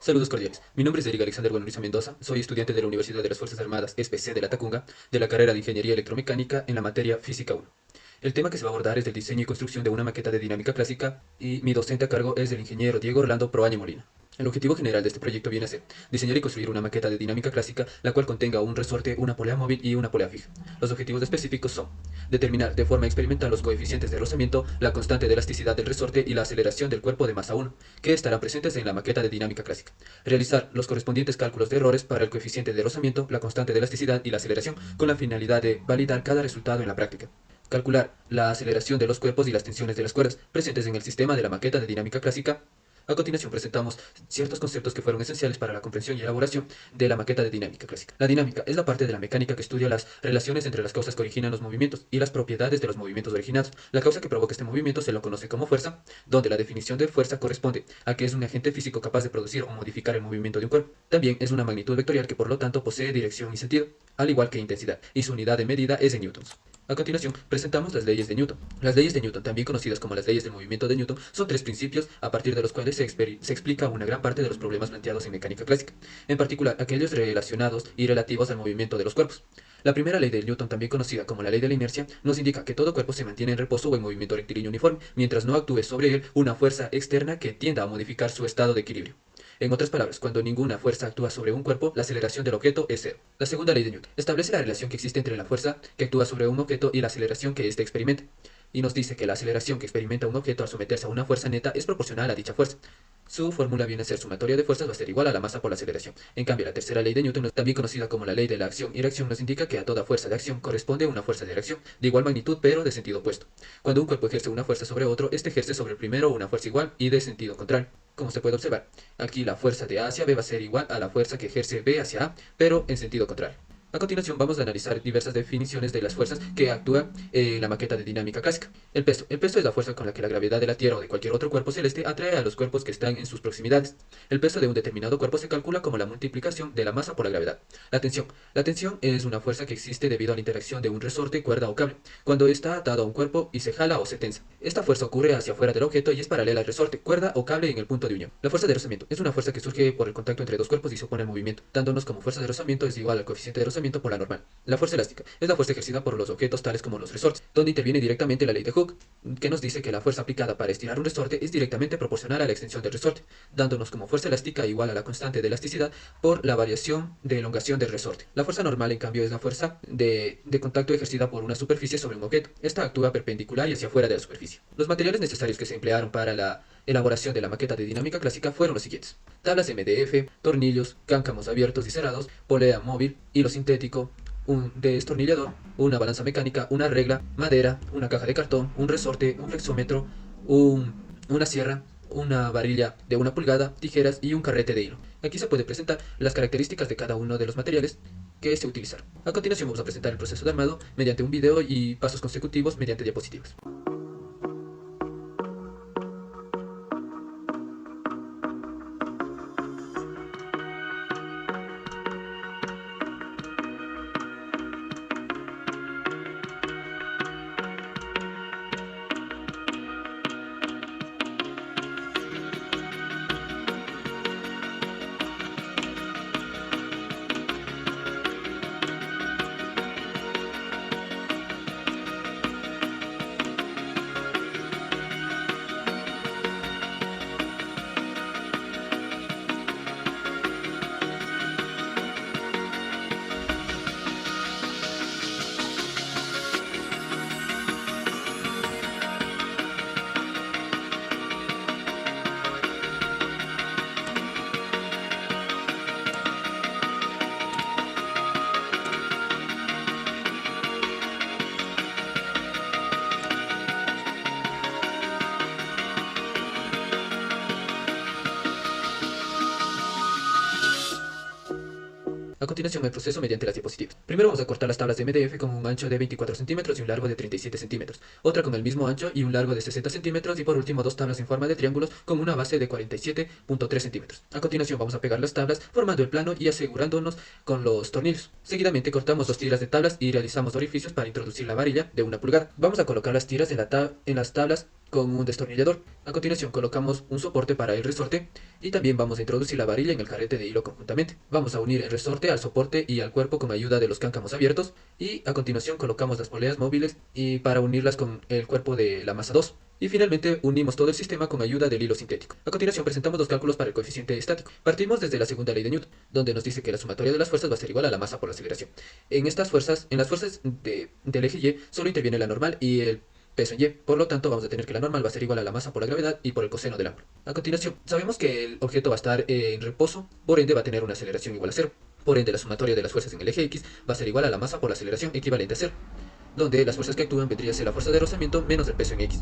Saludos cordiales. Mi nombre es Eric Alexander Buenoriza Mendoza. Soy estudiante de la Universidad de las Fuerzas Armadas SPC de La Tacunga, de la carrera de Ingeniería Electromecánica en la materia Física 1. El tema que se va a abordar es el diseño y construcción de una maqueta de dinámica clásica y mi docente a cargo es el ingeniero Diego Orlando Proaño Molina. El objetivo general de este proyecto viene a ser diseñar y construir una maqueta de dinámica clásica, la cual contenga un resorte, una polea móvil y una polea fija. Los objetivos específicos son determinar de forma experimental los coeficientes de rozamiento, la constante de elasticidad del resorte y la aceleración del cuerpo de masa 1, que estarán presentes en la maqueta de dinámica clásica. Realizar los correspondientes cálculos de errores para el coeficiente de rozamiento, la constante de elasticidad y la aceleración, con la finalidad de validar cada resultado en la práctica. Calcular la aceleración de los cuerpos y las tensiones de las cuerdas presentes en el sistema de la maqueta de dinámica clásica. A continuación presentamos ciertos conceptos que fueron esenciales para la comprensión y elaboración de la maqueta de dinámica clásica. La dinámica es la parte de la mecánica que estudia las relaciones entre las causas que originan los movimientos y las propiedades de los movimientos originados. La causa que provoca este movimiento se lo conoce como fuerza, donde la definición de fuerza corresponde a que es un agente físico capaz de producir o modificar el movimiento de un cuerpo. También es una magnitud vectorial que por lo tanto posee dirección y sentido, al igual que intensidad, y su unidad de medida es en newtons. A continuación, presentamos las leyes de Newton. Las leyes de Newton, también conocidas como las leyes del movimiento de Newton, son tres principios a partir de los cuales se explica una gran parte de los problemas planteados en mecánica clásica, en particular aquellos relacionados y relativos al movimiento de los cuerpos. La primera ley de Newton, también conocida como la ley de la inercia, nos indica que todo cuerpo se mantiene en reposo o en movimiento rectilíneo uniforme, mientras no actúe sobre él una fuerza externa que tienda a modificar su estado de equilibrio. En otras palabras, cuando ninguna fuerza actúa sobre un cuerpo, la aceleración del objeto es cero. La segunda ley de Newton establece la relación que existe entre la fuerza que actúa sobre un objeto y la aceleración que éste experimenta. Y nos dice que la aceleración que experimenta un objeto al someterse a una fuerza neta es proporcional a dicha fuerza. Su fórmula viene a ser sumatoria de fuerzas va a ser igual a la masa por la aceleración. En cambio, la tercera ley de Newton, también conocida como la ley de la acción y reacción, nos indica que a toda fuerza de acción corresponde una fuerza de reacción, de igual magnitud pero de sentido opuesto. Cuando un cuerpo ejerce una fuerza sobre otro, este ejerce sobre el primero una fuerza igual y de sentido contrario. Como se puede observar, aquí la fuerza de A hacia B va a ser igual a la fuerza que ejerce B hacia A, pero en sentido contrario. A continuación vamos a analizar diversas definiciones de las fuerzas que actúan en la maqueta de dinámica clásica. El peso. El peso es la fuerza con la que la gravedad de la Tierra o de cualquier otro cuerpo celeste atrae a los cuerpos que están en sus proximidades. El peso de un determinado cuerpo se calcula como la multiplicación de la masa por la gravedad. La tensión. La tensión es una fuerza que existe debido a la interacción de un resorte, cuerda o cable, cuando está atado a un cuerpo y se jala o se tensa. Esta fuerza ocurre hacia afuera del objeto y es paralela al resorte, cuerda o cable en el punto de unión. La fuerza de rozamiento es una fuerza que surge por el contacto entre dos cuerpos y se opone al movimiento, dándonos como fuerza de rozamiento es igual al coeficiente de rozamiento por la normal. La fuerza elástica es la fuerza ejercida por los objetos tales como los resortes, donde interviene directamente la ley de Hooke, que nos dice que la fuerza aplicada para estirar un resorte es directamente proporcional a la extensión del resorte, dándonos como fuerza elástica igual a la constante de elasticidad por la variación de elongación del resorte. La fuerza normal, en cambio, es la fuerza de contacto ejercida por una superficie sobre un objeto. Esta actúa perpendicular y hacia afuera de la superficie. Los materiales necesarios que se emplearon para la elaboración de la maqueta de dinámica clásica fueron los siguientes: tablas MDF, tornillos, cáncamos abiertos y cerrados, polea móvil, hilo sintético, un destornillador, una balanza mecánica, una regla, madera, una caja de cartón, un resorte, un flexómetro, una sierra, una varilla de 1 pulgada, tijeras y un carrete de hilo. Aquí se puede presentar las características de cada uno de los materiales que se utilizaron. A continuación vamos a presentar el proceso de armado mediante un video y pasos consecutivos mediante diapositivas. A continuación el proceso mediante las diapositivas. Primero vamos a cortar las tablas de MDF con un ancho de 24 centímetros y un largo de 37 centímetros. Otra con el mismo ancho y un largo de 60 centímetros. Y por último dos tablas en forma de triángulos con una base de 47.3 centímetros. A continuación vamos a pegar las tablas formando el plano y asegurándonos con los tornillos. Seguidamente cortamos 2 tiras de tablas y realizamos orificios para introducir la varilla de 1 pulgada. Vamos a colocar las tiras en las tablas con un destornillador. A continuación colocamos un soporte para el resorte y también vamos a introducir la varilla en el carrete de hilo conjuntamente. Vamos a unir el resorte al soporte y al cuerpo con ayuda de los cáncamos abiertos y a continuación colocamos las poleas móviles y para unirlas con el cuerpo de la masa 2. Y finalmente unimos todo el sistema con ayuda del hilo sintético. A continuación presentamos los cálculos para el coeficiente estático. Partimos desde la segunda ley de Newton, donde nos dice que la sumatoria de las fuerzas va a ser igual a la masa por la aceleración. En las fuerzas del eje Y solo interviene la normal y el peso en Y. Por lo tanto, vamos a tener que la normal va a ser igual a la masa por la gravedad y por el coseno del ángulo. A continuación, sabemos que el objeto va a estar en reposo, por ende va a tener una aceleración igual a 0. Por ende, la sumatoria de las fuerzas en el eje X va a ser igual a la masa por la aceleración equivalente a 0, donde las fuerzas que actúan vendría a ser la fuerza de rozamiento menos el peso en X,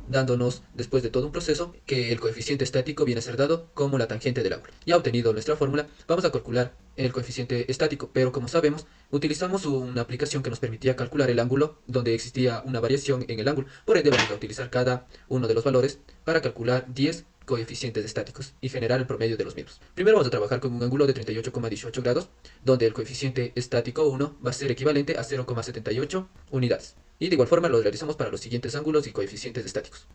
dándonos, después de todo un proceso, que el coeficiente estático viene a ser dado como la tangente del ángulo. Ya obtenido nuestra fórmula, vamos a calcular el coeficiente estático, pero como sabemos, utilizamos una aplicación que nos permitía calcular el ángulo, donde existía una variación en el ángulo. Por ende, vamos a utilizar cada uno de los valores para calcular 10 coeficientes estáticos y generar el promedio de los mismos. Primero vamos a trabajar con un ángulo de 38,18 grados, donde el coeficiente estático 1 va a ser equivalente a 0,78 unidades. Y de igual forma lo realizamos para los siguientes ángulos y coeficientes estáticos.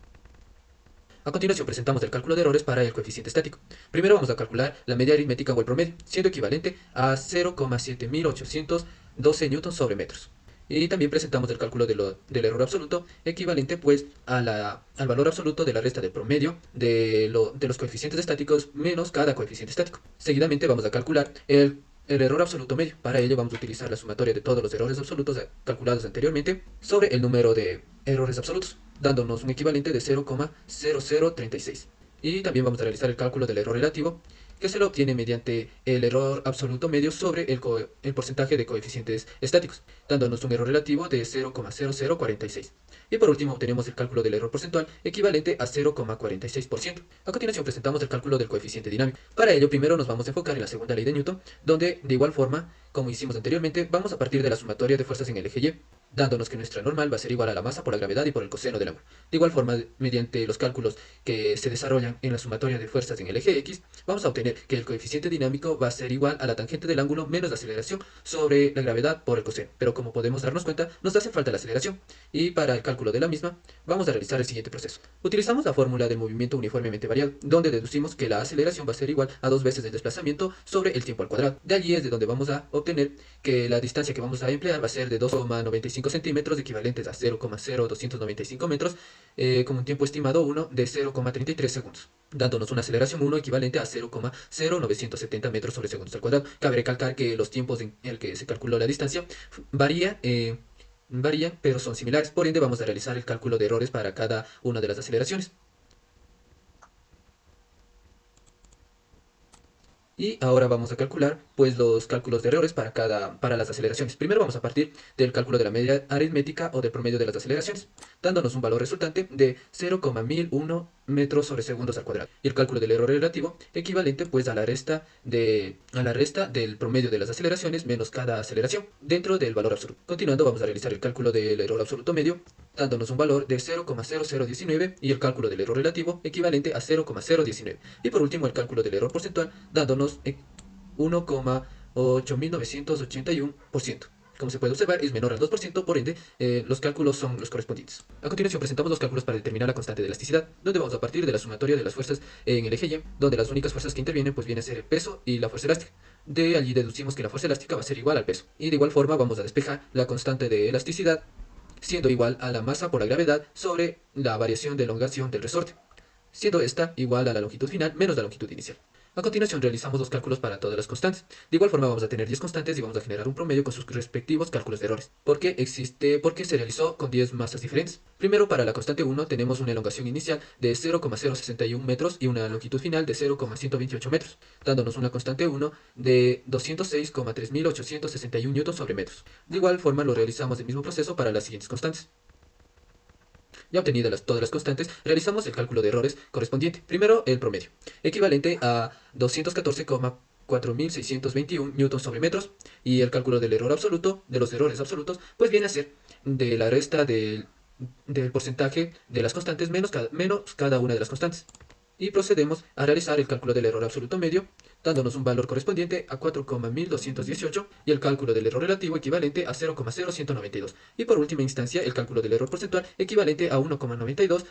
A continuación presentamos el cálculo de errores para el coeficiente estático. Primero vamos a calcular la media aritmética o el promedio, siendo equivalente a 0,7812 newtons sobre metros. Y también presentamos el cálculo del error absoluto, equivalente pues al valor absoluto de la resta del promedio de los coeficientes estáticos menos cada coeficiente estático. Seguidamente vamos a calcular el error absoluto medio. Para ello vamos a utilizar la sumatoria de todos los errores absolutos calculados anteriormente sobre el número de errores absolutos, dándonos un equivalente de 0,0036. Y también vamos a realizar el cálculo del error relativo, que se lo obtiene mediante el error absoluto medio sobre el porcentaje de coeficientes estáticos, dándonos un error relativo de 0,0046. Y por último obtenemos el cálculo del error porcentual equivalente a 0,46%. A continuación presentamos el cálculo del coeficiente dinámico. Para ello primero nos vamos a enfocar en la segunda ley de Newton, donde de igual forma, como hicimos anteriormente, vamos a partir de la sumatoria de fuerzas en el eje Y, dándonos que nuestra normal va a ser igual a la masa por la gravedad y por el coseno del ángulo. De igual forma, mediante los cálculos que se desarrollan en la sumatoria de fuerzas en el eje X, vamos a obtener que el coeficiente dinámico va a ser igual a la tangente del ángulo menos la aceleración sobre la gravedad por el coseno. Pero como podemos darnos cuenta, nos hace falta la aceleración. Y para el cálculo de la misma, vamos a realizar el siguiente proceso. Utilizamos la fórmula del movimiento uniformemente variado, donde deducimos que la aceleración va a ser igual a 2 veces el desplazamiento sobre el tiempo al cuadrado. De allí es de donde vamos a obtener que la distancia que vamos a emplear va a ser de 2,95 centímetros, equivalentes a 0,0295 metros, con un tiempo estimado 1 de 0,33 segundos, dándonos una aceleración 1 equivalente a 0,0970 metros sobre segundos al cuadrado. Cabe recalcar que los tiempos en el que se calculó la distancia varían, pero son similares. Por ende, vamos a realizar el cálculo de errores para cada una de las aceleraciones. Y ahora vamos a calcular pues los cálculos de errores para las aceleraciones. Primero vamos a partir del cálculo de la media aritmética o del promedio de las aceleraciones, dándonos un valor resultante de 0,1001 metros sobre segundos al cuadrado. Y el cálculo del error relativo equivalente pues a la resta del promedio de las aceleraciones menos cada aceleración dentro del valor absoluto. Continuando vamos a realizar el cálculo del error absoluto medio, dándonos un valor de 0,0019 y el cálculo del error relativo equivalente a 0,019. Y por último el cálculo del error porcentual dándonos 1,8981%. Como se puede observar, es menor al 2%, por ende, los cálculos son los correspondientes. A continuación presentamos los cálculos para determinar la constante de elasticidad, donde vamos a partir de la sumatoria de las fuerzas en el eje Y, donde las únicas fuerzas que intervienen pues viene a ser el peso y la fuerza elástica. De allí deducimos que la fuerza elástica va a ser igual al peso. Y de igual forma vamos a despejar la constante de elasticidad, siendo igual a la masa por la gravedad sobre la variación de elongación del resorte, siendo esta igual a la longitud final menos la longitud inicial. A continuación realizamos los cálculos para todas las constantes. De igual forma vamos a tener 10 constantes y vamos a generar un promedio con sus respectivos cálculos de errores, porque se realizó con 10 masas diferentes. Primero, para la constante 1 tenemos una elongación inicial de 0,061 metros y una longitud final de 0,128 metros, dándonos una constante 1 de 206,3861 newtons sobre metros. De igual forma lo realizamos el mismo proceso para las siguientes constantes. Ya obtenidas todas las constantes, realizamos el cálculo de errores correspondiente. Primero, el promedio, equivalente a 214,4621 newtons sobre metros, y el cálculo del error absoluto, de los errores absolutos, pues viene a ser de la resta del porcentaje de las constantes menos cada una de las constantes. y procedemos a realizar el cálculo del error absoluto medio, dándonos un valor correspondiente a 4,1218 y el cálculo del error relativo equivalente a 0,0192. Y por última instancia, el cálculo del error porcentual equivalente a 1,92%.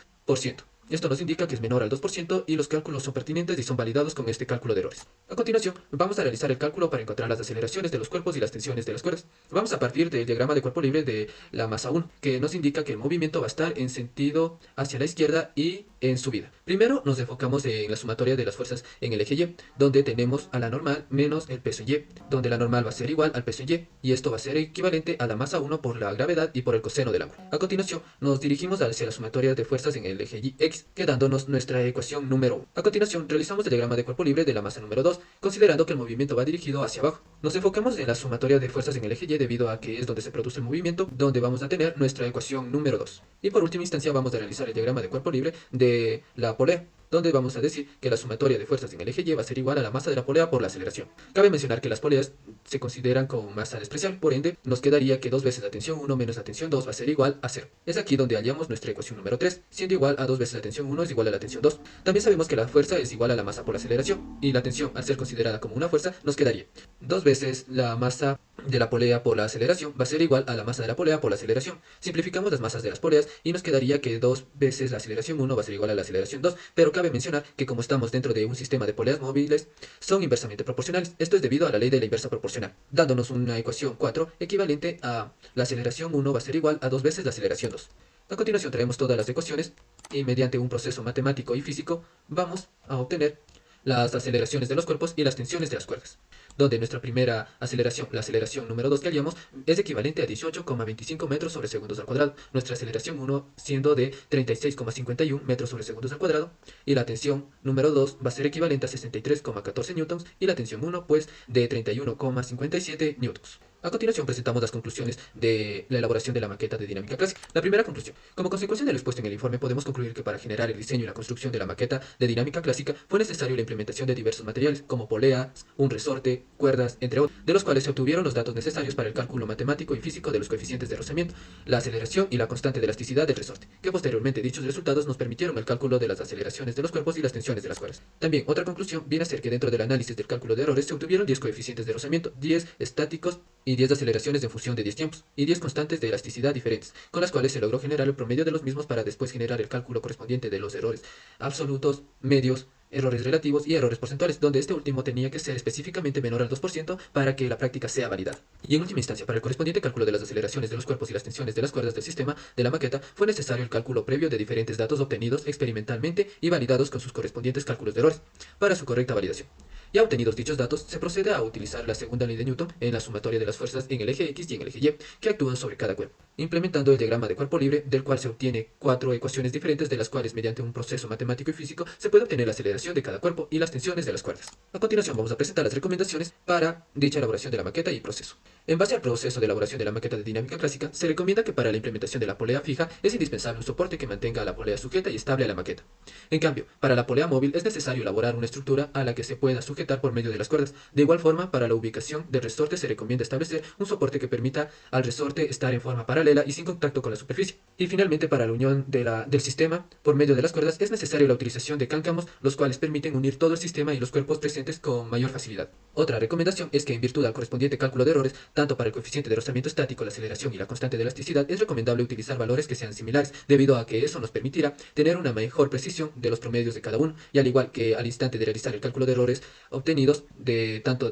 Esto nos indica que es menor al 2% y los cálculos son pertinentes y son validados con este cálculo de errores. A continuación, vamos a realizar el cálculo para encontrar las aceleraciones de los cuerpos y las tensiones de las cuerdas. Vamos a partir del diagrama de cuerpo libre de la masa 1, que nos indica que el movimiento va a estar en sentido hacia la izquierda y en subida. Primero nos enfocamos en la sumatoria de las fuerzas en el eje Y, donde tenemos a la normal menos el peso en Y, donde la normal va a ser igual al peso en Y esto va a ser equivalente a la masa 1 por la gravedad y por el coseno del ángulo. A continuación, nos dirigimos hacia la sumatoria de fuerzas en el eje X, quedándonos nuestra ecuación número 1. A continuación, realizamos el diagrama de cuerpo libre de la masa número 2, considerando que el movimiento va dirigido hacia abajo. Nos enfocamos en la sumatoria de fuerzas en el eje Y debido a que es donde se produce el movimiento, donde vamos a tener nuestra ecuación número 2. Y por última instancia vamos a realizar el diagrama de cuerpo libre de la polea, donde vamos a decir que la sumatoria de fuerzas en el eje Y va a ser igual a la masa de la polea por la aceleración. Cabe mencionar que las poleas se consideran como masa despreciable, por ende nos quedaría que 2 veces la tensión 1 menos la tensión 2 va a ser igual a 0. Es aquí donde hallamos nuestra ecuación número 3, siendo igual a 2 veces la tensión 1 es igual a la tensión 2. También sabemos que la fuerza es igual a la masa por la aceleración, y la tensión, al ser considerada como una fuerza, nos quedaría 2 veces la masa de la polea por la aceleración va a ser igual a la masa de la polea por la aceleración. Simplificamos las masas de las poleas y nos quedaría que 2 veces la aceleración 1 va a ser igual a la aceleración 2, pero cabe mencionar que como estamos dentro de un sistema de poleas móviles, son inversamente proporcionales. Esto es debido a la ley de la inversa proporcional, dándonos una ecuación 4 equivalente a la aceleración 1 va a ser igual a 2 veces la aceleración 2. A continuación traemos todas las ecuaciones y mediante un proceso matemático y físico vamos a obtener las aceleraciones de los cuerpos y las tensiones de las cuerdas, donde nuestra primera aceleración, la aceleración número 2 que hallamos, es equivalente a 18,25 metros sobre segundos al cuadrado, nuestra aceleración 1 siendo de 36,51 metros sobre segundos al cuadrado, y la tensión número 2 va a ser equivalente a 63,14 newtons, y la tensión 1 pues de 31,57 newtons. A continuación presentamos las conclusiones de la elaboración de la maqueta de dinámica clásica. La primera conclusión. Como consecuencia de lo expuesto en el informe, podemos concluir que para generar el diseño y la construcción de la maqueta de dinámica clásica fue necesario la implementación de diversos materiales, como poleas, un resorte, cuerdas, entre otros, de los cuales se obtuvieron los datos necesarios para el cálculo matemático y físico de los coeficientes de rozamiento, la aceleración y la constante de elasticidad del resorte, que posteriormente dichos resultados nos permitieron el cálculo de las aceleraciones de los cuerpos y las tensiones de las cuerdas. También, otra conclusión viene a ser que dentro del análisis del cálculo de errores se obtuvieron 10 coeficientes de rozamiento, 10 estáticos y 10 de aceleraciones en función de 10 tiempos, y 10 constantes de elasticidad diferentes, con las cuales se logró generar el promedio de los mismos para después generar el cálculo correspondiente de los errores absolutos, medios, errores relativos y errores porcentuales, donde este último tenía que ser específicamente menor al 2% para que la práctica sea válida. Y en última instancia, para el correspondiente cálculo de las aceleraciones de los cuerpos y las tensiones de las cuerdas del sistema de la maqueta, fue necesario el cálculo previo de diferentes datos obtenidos experimentalmente y validados con sus correspondientes cálculos de errores, para su correcta validación. Ya obtenidos dichos datos, se procede a utilizar la segunda ley de Newton en la sumatoria de las fuerzas en el eje X y en el eje Y, que actúan sobre cada cuerpo, implementando el diagrama de cuerpo libre, del cual se obtiene 4 ecuaciones diferentes, de las cuales mediante un proceso matemático y físico se puede obtener la aceleración de cada cuerpo y las tensiones de las cuerdas. A continuación vamos a presentar las recomendaciones para dicha elaboración de la maqueta y proceso. En base al proceso de elaboración de la maqueta de dinámica clásica, se recomienda que para la implementación de la polea fija es indispensable un soporte que mantenga a la polea sujeta y estable a la maqueta. En cambio, para la polea móvil es necesario elaborar una estructura a la que se pueda sujetar por medio de las cuerdas. De igual forma, para la ubicación del resorte se recomienda establecer un soporte que permita al resorte estar en forma paralela y sin contacto con la superficie. Y finalmente, para la unión del sistema por medio de las cuerdas es necesaria la utilización de cáncamos, los cuales permiten unir todo el sistema y los cuerpos presentes con mayor facilidad. Otra recomendación es que en virtud al correspondiente cálculo de errores, tanto para el coeficiente de rozamiento estático, la aceleración y la constante de elasticidad, es recomendable utilizar valores que sean similares, debido a que eso nos permitirá tener una mejor precisión de los promedios de cada uno, y al igual que al instante de realizar el cálculo de errores obtenidos, tanto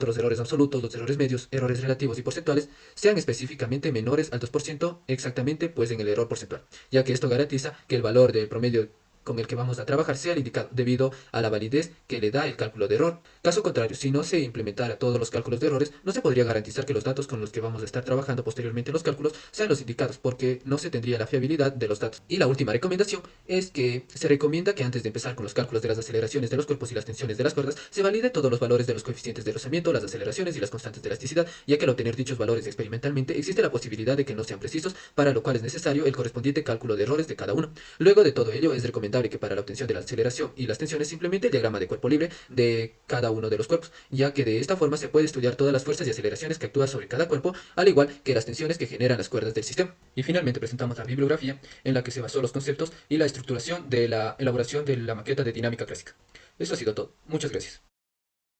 los errores absolutos, los errores medios, errores relativos y porcentuales, sean específicamente menores al 2% exactamente pues en el error porcentual, ya que esto garantiza que el valor del promedio con el que vamos a trabajar sea el indicado, debido a la validez que le da el cálculo de error. Caso contrario, si no se implementara todos los cálculos de errores, no se podría garantizar que los datos con los que vamos a estar trabajando posteriormente en los cálculos sean los indicados, porque no se tendría la fiabilidad de los datos. Y la última recomendación es que se recomienda que antes de empezar con los cálculos de las aceleraciones de los cuerpos y las tensiones de las cuerdas, se valide todos los valores de los coeficientes de rozamiento, las aceleraciones y las constantes de elasticidad, ya que al obtener dichos valores experimentalmente existe la posibilidad de que no sean precisos, para lo cual es necesario el correspondiente cálculo de errores de cada uno. Luego de todo ello, es recomendable recomendable que para la obtención de la aceleración y las tensiones simplemente el diagrama de cuerpo libre de cada uno de los cuerpos, ya que de esta forma se puede estudiar todas las fuerzas y aceleraciones que actúan sobre cada cuerpo, al igual que las tensiones que generan las cuerdas del sistema. Y finalmente presentamos la bibliografía en la que se basó los conceptos y la estructuración de la elaboración de la maqueta de dinámica clásica. Eso ha sido todo. Muchas gracias.